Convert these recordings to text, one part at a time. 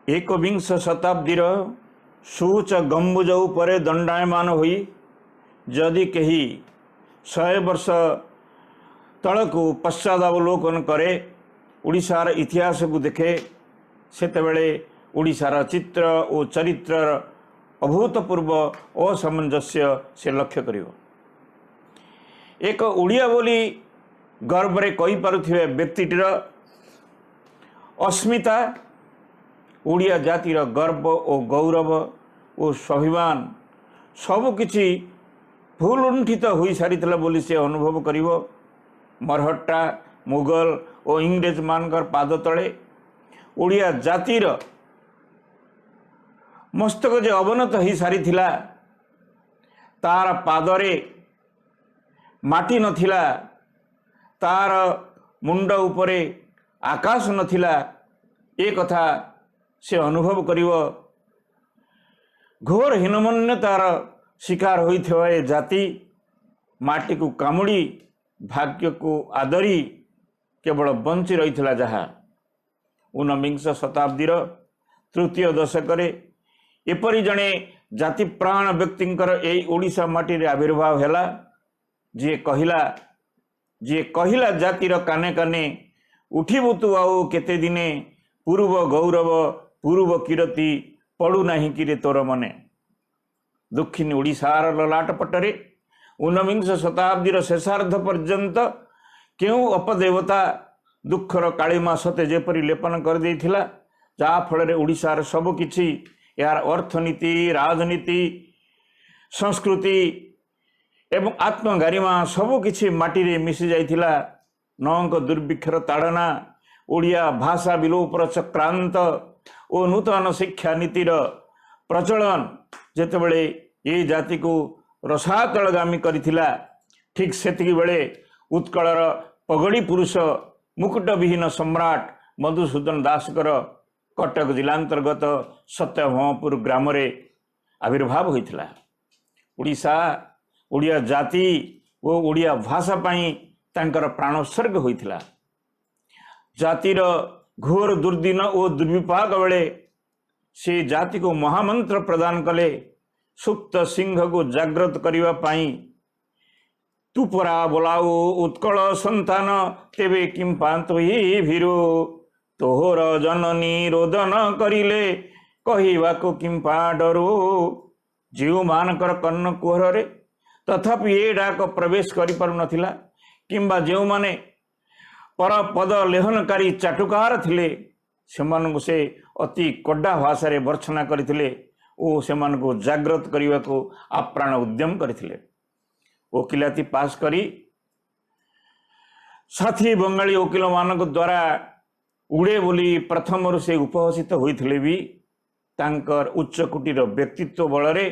एकविंश शताब्दीर सुउच्च गम्बुज उपरे दंडायमान होई जदि कही 100 वर्ष तलकू पश्चादावलोकन करे ओडिशार इतिहास को देखे सेतेबेले ओडिशार चित्र और चरित्र अभूतपूर्व असमंजस्य से लक्ष्य करिवो। एक ओडिया बोली गर्व कही पारुथिबे व्यक्तिटीर अस्मिता ओडिया जातिर गर्व और गौरव और स्वाभिमान सबकिछि भूलुंठित हो सारी बोली से अनुभव करिवो। मरहट्टा मुगल और इंग्रेज मानकर पाद तले ओडिया जातिर मस्तक जे अवनत हो सारी तार पादरे माटी नथिला, तार मुंड उपरे आकाश नथिला, ए कथा से अनुभव करिवो। घोर हीनमन्यतार शिकार होइथिबा ए जाति माटी को कामुड़ी भाग्य को आदरी केवल बंची रही जहा 19 शताब्दीर तृतीय दशक एपरी जड़े जाति प्राण व्यक्तिंकर यही ओडिशा माटी रे आविर्भाव हैला। जी कहला जातिर काने काने उठिबु तु आउ केते दिने पूर्व गौरव पूर्व कीर्ति पड़ू नाही कि तोर मने। दक्षिण ओडिशार ललाट पटरे 19 शताब्दीर शेषार्ध पर्यंत केउ अपदेवता दुखर कालीमा सते जेपरी लेपन कर देथिला, जा फल ओडिशार सब किछि यार अर्थनीति राजनीति संस्कृति एवं आत्मगारिमा सब किछि माटी रे मिसी जाइथिला। नौंक दुर्भिक्षर ताड़ना ओडिया भाषा विलोपर चक्रांत और नूतन शिक्षा नीतिर प्रचलन जेतेबेले ये जाति को रसातलगामी करिथिला, ठीक सेतिकी बेले उत्कलर पगड़ी पुरुष मुकुट विहीन सम्राट मधुसूदन दासकर कटक जिलांतर्गत सत्यभमपुर ग्राम रे आविर्भाव होइथिला। ओडिशा ओडिया जाति और ओडिया भाषा पाई तांकर प्राणोत्सर्ग होइथिला। जातिर घोर दुर्दिन और दुर्विपाक बेले से जाति को महामंत्र प्रदान कले सुप्त सिंह को जागृत करने पाई। तू परा बोलाओ उत्कल संतान तेबे किम पांतो ही भीरो तोहर जननी रोदन करिले कहिबा को किम पा डरो। जीव मानकर कर्ण कुहर रे तथापि ये डाक प्रवेश करि पारु नथिला, किंबा जो माने पर पद लेहनकारी चाटुकार थिले सेमानकु से अति कड्डा भाषा रे भर्त्सना करथिले ओ सेमानकु जागृत करने को आप्राण उद्यम करथिले। वकिलाती पास करी साथी बंगाली वकिल मानक द्वारा उड़े बोली प्रथम से उपहसित होइथिले भी तांकर उच्च कोटीर व्यक्तित्व बलरे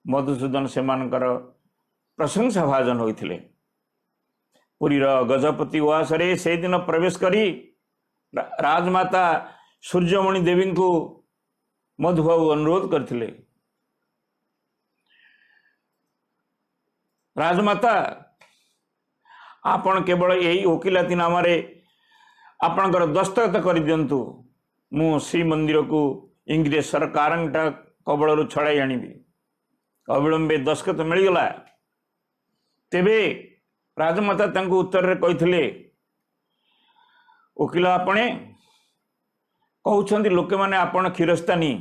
मधुसूदन सेमानकर प्रशंसा भाजन होइथिले। पुरीर गजपति उआस रे से दिन प्रवेश करी राजमाता सूर्यमणि देवी को मधुबाबू अनुरोध करथिले, राजमाता आपण केवल यही वकिलाती नाम आपणकर दस्तखत कर दिंतु, मु श्री मंदिर को इंग्रेज सरकार कबल छड़ाई आनिबी। अविलंबे दस्तखत मिलगला। तेबे राजमाता तांको उत्तर रे कहिथिले, वकिल आपणे कहउछंती लोके माने आपण खिरस्तानी,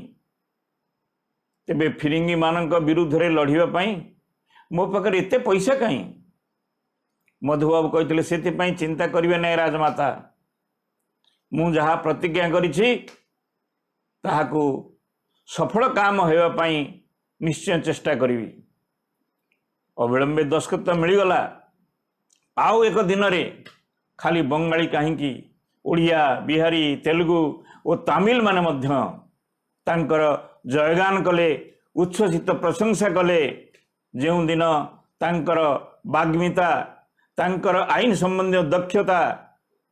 तेबे फिरिंगी मानक विरुद्ध रे लढिबा पई मो पाखरे एते पैसा कहीं। मधुबाबू कहते से चिंता करिवे नहीं राजमाता, मु जहा प्रतिज्ञा करिछि ताहाकु सफल काम होगा पाई निश्चय चेष्टा करी। अविलंबे दस्तखत मिलगला। आउ एक दिन रे खाली बंगाली कहीं ओडिया बिहारी तेलुगु और तमिल माने मध्य तांकर जयगान कले, उच्छ्वसित प्रशंसा कले। जो दिन तांकर वाग्मिता तांकर आईन संबंधी दक्षता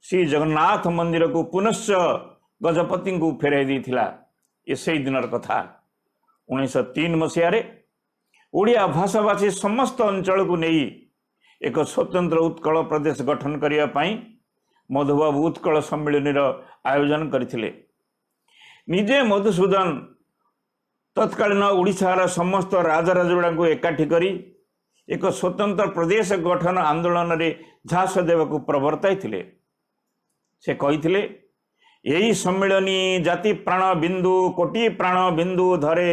श्री जगन्नाथ मंदिर को पुनश्च गजपति को फेराई देथिला। ये से दिनर कथा 1903 मसीह ओडिया भाषाभाषी समस्त अंचल को नहीं एक स्वतंत्र उत्कल प्रदेश गठन करने मधुबाबू उत्कल सम्मिलन आयोजन करथिले। निजे मधुसूदन तत्कालीन ओडिशार समस्त राजराजुड़ा को एकाठी करी एक स्वतंत्र प्रदेश गठन आंदोलन रे झांस देवाक प्रवर्ताई थिले। से कही यही सम्मिलनी जाति प्राण बिंदु कोटि प्राण बिंदु धरे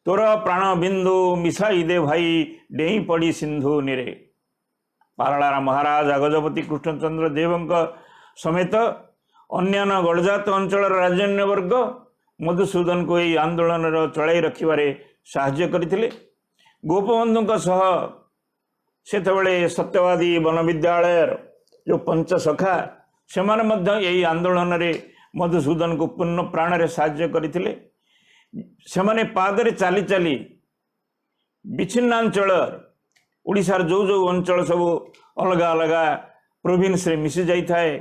तोर प्राण बिंदु मिसाई दे भाई डेई पड़ी सिंधु निरे। पारଳାର महाराज गजपति कृष्णचंद्र देवଙ୍କ समेत अन्य गड़जात अंचल राजन्य वर्ग मधुसूदन को यही आंदोलन चलाई रखिबारे साहाय्य करथिले। गोपबंधु सह सेतबेले सत्यवादी वन विद्यालय जो पंच सखा से यही आंदोलन रे मधुसूदन को पूर्ण प्राण रे साहाय्य करथिले। सेमाने पादरे चाली चाली विच्छिन्नांचल ओडिशार जो जो अंचल सब अलग अलग प्रोविंस रे मिसी जाई थाए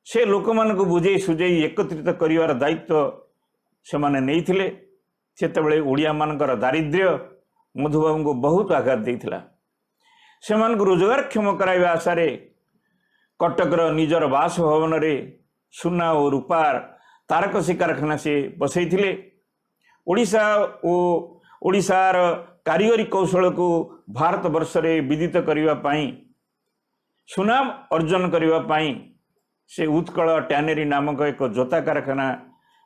से लोक मान को बुझे सुझे एकत्रित करिवार दायित्व से माने नहीं थिले। सेतबेले ओडिया मानकर दारिद्र्य मधुबाबू को बहुत आघात देइथिला। सेमान को रोजगार क्षम कराइबा आशारे कटकर निजर बासभवन रे सुना और रूपार तारकसी कारखाना से बसैथिले। ओडिशा और ओडिशार कारीगरी कौशल को भारत वर्ष रे विदित करिवा पाई सुनाम अर्जन करिवा पाई से उत्कल टैनेरी नामक एक जोता कारखाना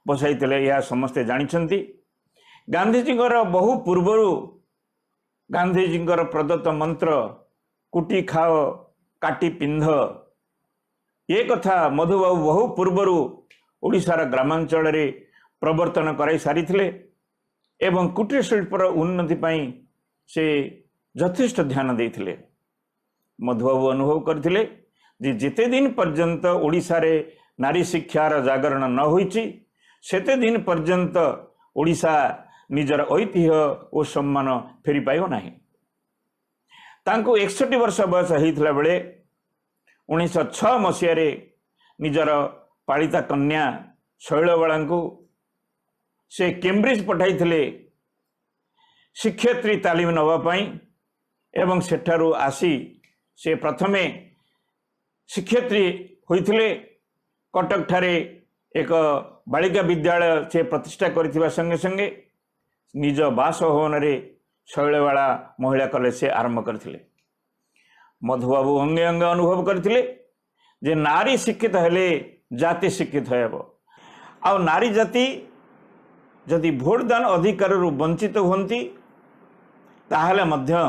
बसाइथिले। यह समस्ते जानिछंती। गांधीजींकर बहु पूर्वरु गांधीजींकर प्रदत्त मंत्र कुटी खाओ काटी पिंध ये कथा मधुबाबू बहु पूर्वरु ओडिशार ग्रामांचल रे प्रवर्तन कराई सारिथिले एवं कुटीर शिल्पर उन्नति पाई से यथेष्ट ध्यान देइथिले। मधुबाबू अनुभव करथिले जे जेते दिन पर्यंत ओडिशा रे नारी शिक्षार जागरण न होईची सेते दिन पर्यंत ओडिशा निजर ऐतिह्य और सम्मान फेरी पाइब नाही। तांको 61 वर्ष बयस होइथिला बेले 1906 मसीह रे निजर पालिता कन्या शैलबाला को से केम्ब्रिज पठाइथिले शिक्षयित्री तालीम नवा पाई एवं सेठारु आसी से प्रथमे शिक्षयित्री होइथिले। कटक ठारे एक बालिका विद्यालय से प्रतिष्ठा करथिबा संगे संगे निज बासभवन रे शैलबाला महिला कॉलेज से आरंभ करथिले। मधुबाबू अंगे अंगे अनुभव करथिले जे नारी शिक्षित हेले जाति शिक्षित हेबो। आ नारी जाति जदि भोटदान अधिकार वंचित होती ताहले मध्य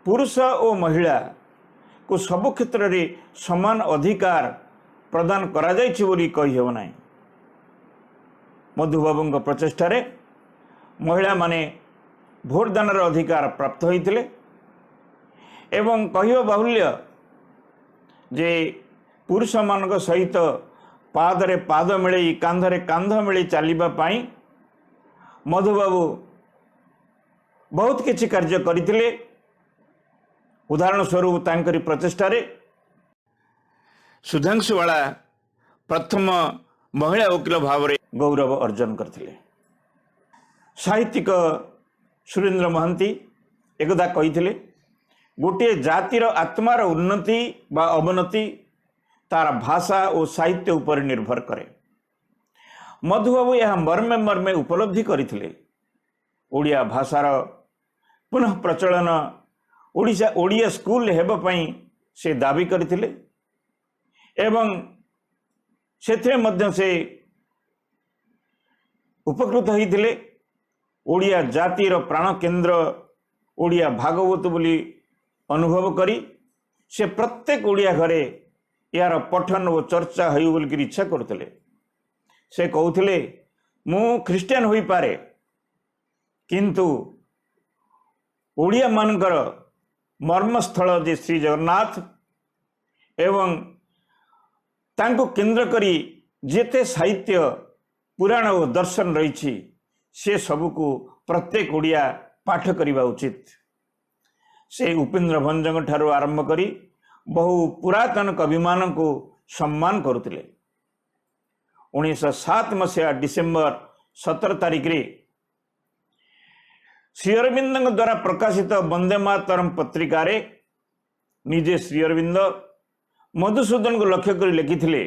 पुरुष और महिला को सबु क्षेत्र रे समान अधिकार प्रदान करा जायछि बोली कहि हेबो नाही। मधुबाबू प्रचेष्टा रे महिला माने भोटदान अधिकार प्राप्त होइतिले एवं कहियो बाहुल्य जे पुरुष मान सहित पादरे पाद मिले कांधरे कांध मिले चलवा पाई मधुबाबू बहुत किछि कार्य करथिले। उदाहरण स्वरूप तांकरी प्रचेष्टा रे सुधांशुवाला प्रथम महिला वकील भाव रे गौरव अर्जन करथिले। साहित्यिक सुरेंद्र महांती एकदा कही गोटे जातिर आत्मार उन्नति बा अवनति तार भाषा और साहित्य उपर निर्भर करे। मधुबाबू यह मर्मे मर्मे उपलब्धि करथिले। ओडिया भाषार पुनः प्रचलन ओडिशा ओडिया स्कूल हेबा पई से दाबी करथिले एवं सेथे मध्य से उपकृत होइथिले। ओडिया जातिर प्राण केन्द्र ओडिया भागवत बोली अनुभव करी से प्रत्येक ओडिया घरे यार पठन और चर्चा हो बोल इच्छा करते। से कहते मु ख्रीस्टियान होई पारे किंतु ओडिया मानकर मर्मस्थल जे श्री जगन्नाथ एवं तांको केंद्र करी जेते साहित्य पुराण और दर्शन रही से सबको प्रत्येक ओडिया पाठ करवा उचित। से उपेन्द्र भंजंग ठारू आरंभ करी बहु पुरातन कविमान को सम्मान करुले। 1907 मसीहा डिसेम्बर 17 तारिख रे श्री अरविंद द्वारा प्रकाशित वंदे मातरम पत्रिका रे निजे श्री अरविंद मधुसूदन को लक्ष्य कर लिखिथिले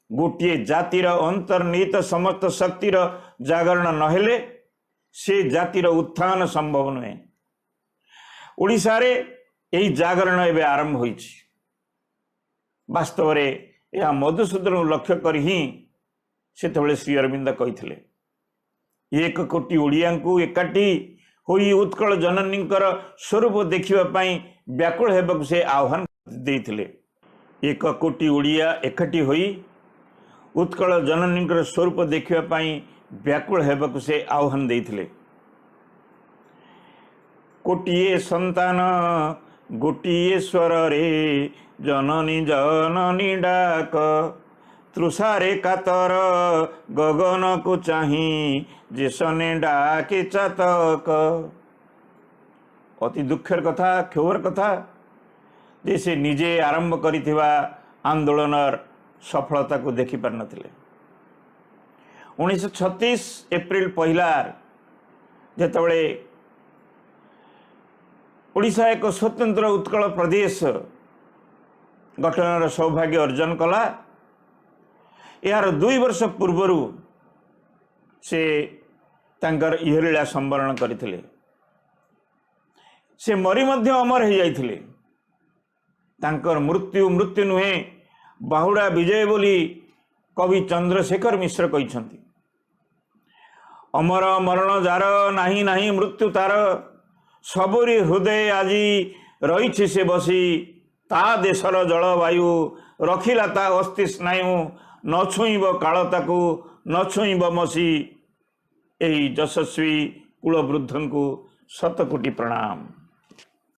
गोटे जातिर अंतर्निहित समस्त शक्तिर जागरण नहेले से जातिर उत्थान संभव नुहे। ओडिशा रे यही जागरण एवं आरंभ होइछि। वास्तव रे यह मधुसूदन लक्ष्य कर ही से श्री अरविंद कही 1 कोटी ओडिया को एकाठी होई उत्कल जननींकर स्वरूप देखिबाई व्याकुल हेबाक से आह्वान देइथिले। 1 कोटी ओडिया एकाठी होई उत्कल जननींकर स्वरूप देखिबाई व्याकुल हेबाक से आह्वान देइथिले। कोटिए संतान गोटिए स्वर रे जननी जननी डाक तृषारे कातर गगन को चाही जेसने डाके चातक। अति दुखर कथा क्षोभर कथा जे से निजे आरंभ करिथिबा आंदोलनर सफलता को देखि पार नथिले। 1936 एप्रिल 1 जेतबळे ओडिशा एक स्वतंत्र उत्कल प्रदेश गठनर सौभाग्य अर्जन कला। यार 2 वर्ष पूर्वर से तांकर इहलीला संवरण करथिले। से मरी मध्य अमर हो जाइथिले। तांकर मृत्यु मृत्यु नुहे बाहुड़ा विजय बोली कवि चंद्रशेखर मिश्र कहिसंती। अमर मरण जार नाही नाही मृत्यु तार सबरी हृदय आजी रही से बसी ता देशर जलवायु रखिला ता अस्थि स्नायु न छुईब काल ताकू न छुईब मसी। यही यशस्वी कुलवृद्धन को 7 कोटी प्रणाम।